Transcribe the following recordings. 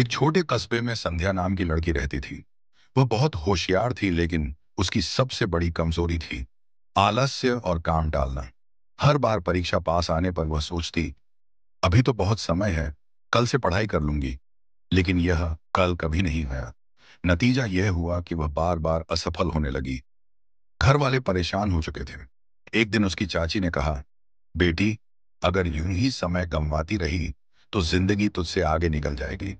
एक छोटे कस्बे में संध्या नाम की लड़की रहती थी। वह बहुत होशियार थी, लेकिन उसकी सबसे बड़ी कमजोरी थी आलस्य और काम टालना। हर बार परीक्षा पास आने पर वह सोचती, अभी तो बहुत समय है, कल से पढ़ाई कर लूंगी। लेकिन यह कल कभी नहीं आया। नतीजा यह हुआ कि वह बार बार असफल होने लगी। घर वाले परेशान हो चुके थे। एक दिन उसकी चाची ने कहा, बेटी, अगर यूं ही समय गंवाती रही तो जिंदगी तुझसे आगे निकल जाएगी।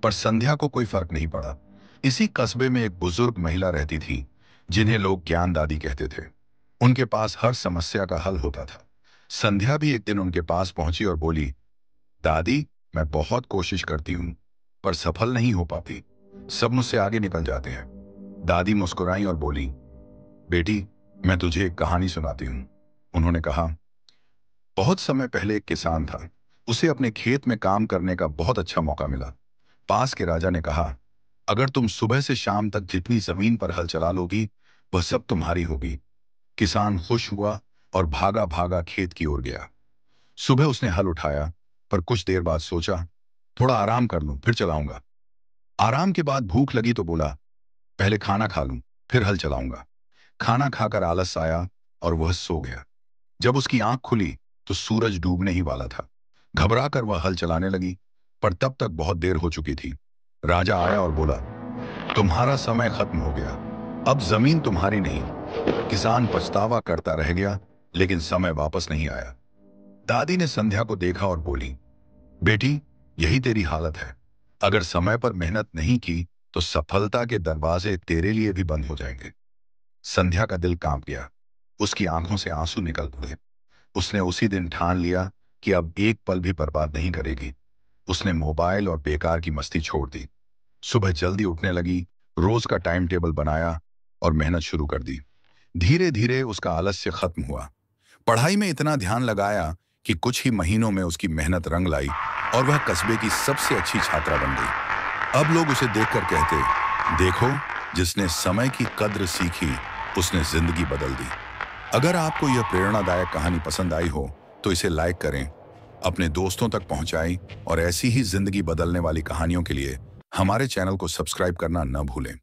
पर संध्या को कोई फर्क नहीं पड़ा। इसी कस्बे में एक बुजुर्ग महिला रहती थी, जिन्हें लोग ज्ञान दादी कहते थे। उनके पास हर समस्या का हल होता था। संध्या भी एक दिन उनके पास पहुंची और बोली, दादी, मैं बहुत कोशिश करती हूँ, पर सफल नहीं हो पाती। सब मुझसे आगे निकल जाते हैं। दादी मुस्कुराई और बोली, बेटी, मैं तुझे एक कहानी सुनाती हूँ। उन्होंने कहा, बहुत समय पहले एक किसान था। उसे अपने खेत में काम करने का बहुत अच्छा मौका मिला। पास के राजा ने कहा, अगर तुम सुबह से शाम तक जितनी जमीन पर हल चला लोगी, वह सब तुम्हारी होगी। किसान खुश हुआ और भागा भागा खेत की ओर गया। सुबह उसने हल उठाया, पर कुछ देर बाद सोचा, थोड़ा आराम कर लूं, फिर चलाऊंगा। आराम के बाद भूख लगी तो बोला, पहले खाना खा लूं, फिर हल चलाऊंगा। खाना खाकर आलस आया और वह सो गया। जब उसकी आंख खुली तो सूरज डूबने ही वाला था। घबरा कर वह हल चलाने लगी, पर तब तक बहुत देर हो चुकी थी। राजा आया और बोला, तुम्हारा समय खत्म हो गया, अब जमीन तुम्हारी नहीं। किसान पछतावा करता रह गया, लेकिन समय वापस नहीं आया। दादी ने संध्या को देखा और बोली, बेटी, यही तेरी हालत है। अगर समय पर मेहनत नहीं की तो सफलता के दरवाजे तेरे लिए भी बंद हो जाएंगे। संध्या का दिल कांप गया। उसकी आंखों से आंसू निकल पड़े। उसने उसी दिन ठान लिया कि अब एक पल भी बर्बाद नहीं करेगी। उसने मोबाइल और बेकार की मस्ती छोड़ दी। सुबह जल्दी उठने लगी, रोज का टाइम टेबल बनाया और मेहनत शुरू कर दी। धीरे धीरे उसका आलस्य खत्म हुआ। पढ़ाई में इतना ध्यान लगाया कि कुछ ही महीनों में उसकी मेहनत रंग लाई और वह कस्बे की सबसे अच्छी छात्रा बन गई। अब लोग उसे देखकर कहते, देखो, जिसने समय की कद्र सीखी उसने जिंदगी बदल दी। अगर आपको यह प्रेरणादायक कहानी पसंद आई हो तो इसे लाइक करें, अपने दोस्तों तक पहुंचाएं और ऐसी ही जिंदगी बदलने वाली कहानियों के लिए हमारे चैनल को सब्सक्राइब करना न भूलें।